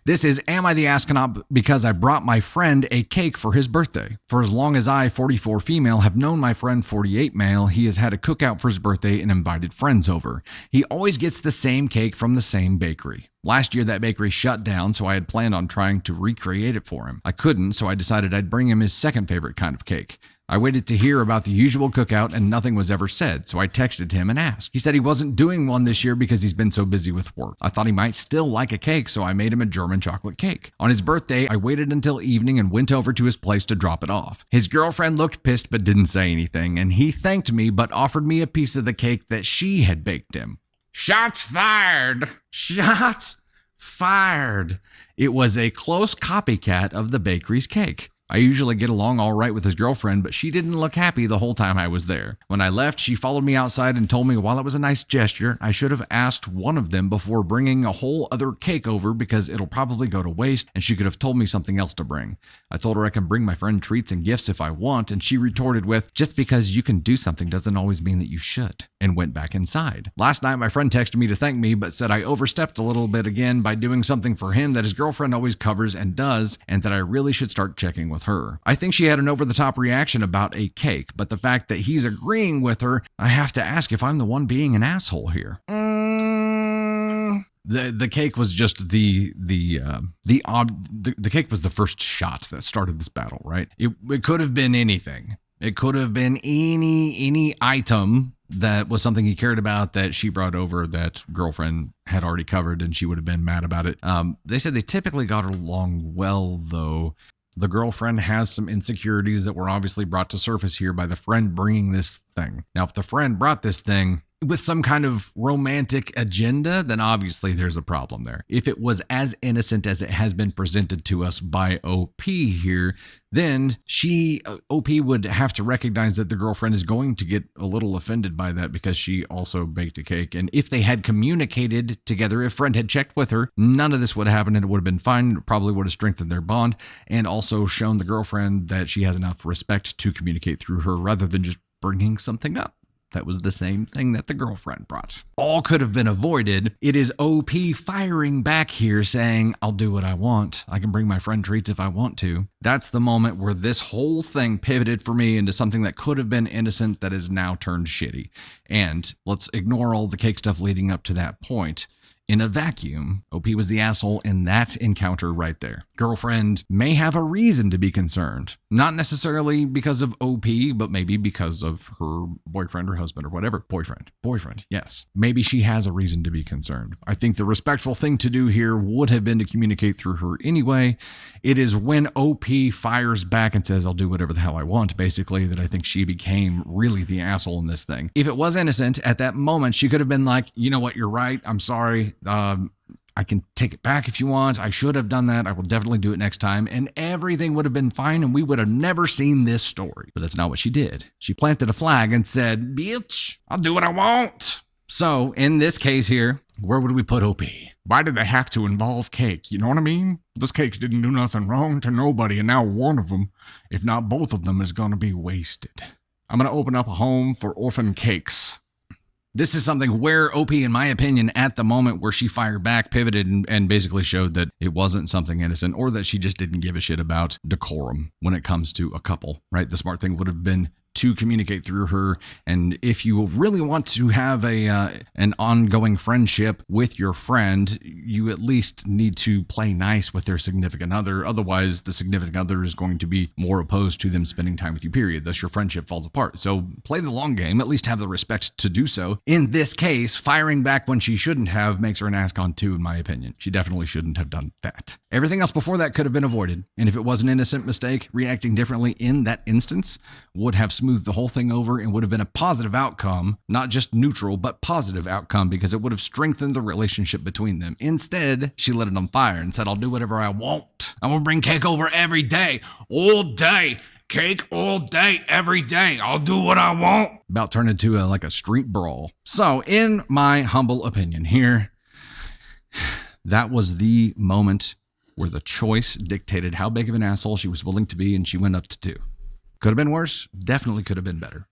This is Am I the Astronaut because I brought my friend a cake for his birthday. For as long as I, 44 female, have known my friend 48 male, he has had a cookout for his birthday and invited friends over. He always gets the same cake from the same bakery. Last year, that bakery shut down, so I had planned on trying to recreate it for him. I couldn't, so I decided I'd bring him his second favorite kind of cake. I waited to hear about the usual cookout and nothing was ever said, so I texted him and asked. He said he wasn't doing one this year because he's been so busy with work. I thought he might still like a cake, so I made him a German chocolate cake. On his birthday, I waited until evening and went over to his place to drop it off. His girlfriend looked pissed but didn't say anything, and he thanked me but offered me a piece of the cake that she had baked him. Shots fired! Shots fired! It was a close copycat of the bakery's cake. I usually get along all right with his girlfriend, but she didn't look happy the whole time I was there. When I left, she followed me outside and told me while it was a nice gesture, I should have asked one of them before bringing a whole other cake over because it'll probably go to waste and she could have told me something else to bring. I told her I can bring my friend treats and gifts if I want, and she retorted with, just because you can do something doesn't always mean that you should, and went back inside. Last night, my friend texted me to thank me, but said I overstepped a little bit again by doing something for him that his girlfriend always covers and does, and that I really should start checking with her. I think she had an over-the-top reaction about a cake, but the fact that he's agreeing with her, I have to ask if I'm the one being an asshole here. The cake was just the cake was the first shot that started this battle, right? It could have been anything. It could have been any item that was something he cared about that she brought over that girlfriend had already covered, and she would have been mad about it. They said they typically got along well, though. The girlfriend has some insecurities that were obviously brought to surface here by the friend bringing this thing. Now, if the friend brought this thing with some kind of romantic agenda, then obviously there's a problem there. If it was as innocent as it has been presented to us by OP here, then OP would have to recognize that the girlfriend is going to get a little offended by that because she also baked a cake. And if they had communicated together, if friend had checked with her, none of this would have happened and it would have been fine. It probably would have strengthened their bond and also shown the girlfriend that she has enough respect to communicate through her rather than just bringing something up. That was the same thing that the girlfriend brought. All could have been avoided. It is OP firing back here saying, I'll do what I want. I can bring my friend treats if I want to. That's the moment where this whole thing pivoted for me into something that could have been innocent that is now turned shitty. And let's ignore all the cake stuff leading up to that point. In a vacuum, OP was the asshole in that encounter right there. Girlfriend may have a reason to be concerned. Not necessarily because of OP, but maybe because of her boyfriend or husband or whatever. Boyfriend, yes. Maybe she has a reason to be concerned. I think the respectful thing to do here would have been to communicate through her anyway. It is when OP fires back and says, I'll do whatever the hell I want, basically, that I think she became really the asshole in this thing. If it was innocent, at that moment, she could have been like, you know what, you're right, I'm sorry. I can take it back if you want. I should have done that. I will definitely do it next time. And everything would have been fine and we would have never seen this story. But that's not what she did. She planted a flag and said, bitch, I'll do what I want. So in this case here, where would we put OP? Why did they have to involve cake? You know what I mean? Those cakes didn't do nothing wrong to nobody. And now one of them, if not both of them, is going to be wasted. I'm going to open up a home for orphan cakes. This is something where OP, in my opinion, at the moment where she fired back, pivoted and basically showed that it wasn't something innocent or that she just didn't give a shit about decorum when it comes to a couple, right? The smart thing would have been to communicate through her. And if you really want to have an ongoing friendship with your friend, you at least need to play nice with their significant other. Otherwise, the significant other is going to be more opposed to them spending time with you, period. Thus, your friendship falls apart. So play the long game, at least have the respect to do so. In this case, firing back when she shouldn't have makes her an ass-con too, in my opinion. She definitely shouldn't have done that. Everything else before that could have been avoided. And if it was an innocent mistake, reacting differently in that instance would have smoothed the whole thing over and would have been a positive outcome, not just neutral, but positive outcome, because it would have strengthened the relationship between them. Instead, she lit it on fire and said, I'll do whatever I want. I'm going to bring cake over every day, all day. Cake all day, every day. I'll do what I want. About turned into like a street brawl. So in my humble opinion here, that was the moment where the choice dictated how big of an asshole she was willing to be, and she went up to 2. Could have been worse, definitely could have been better.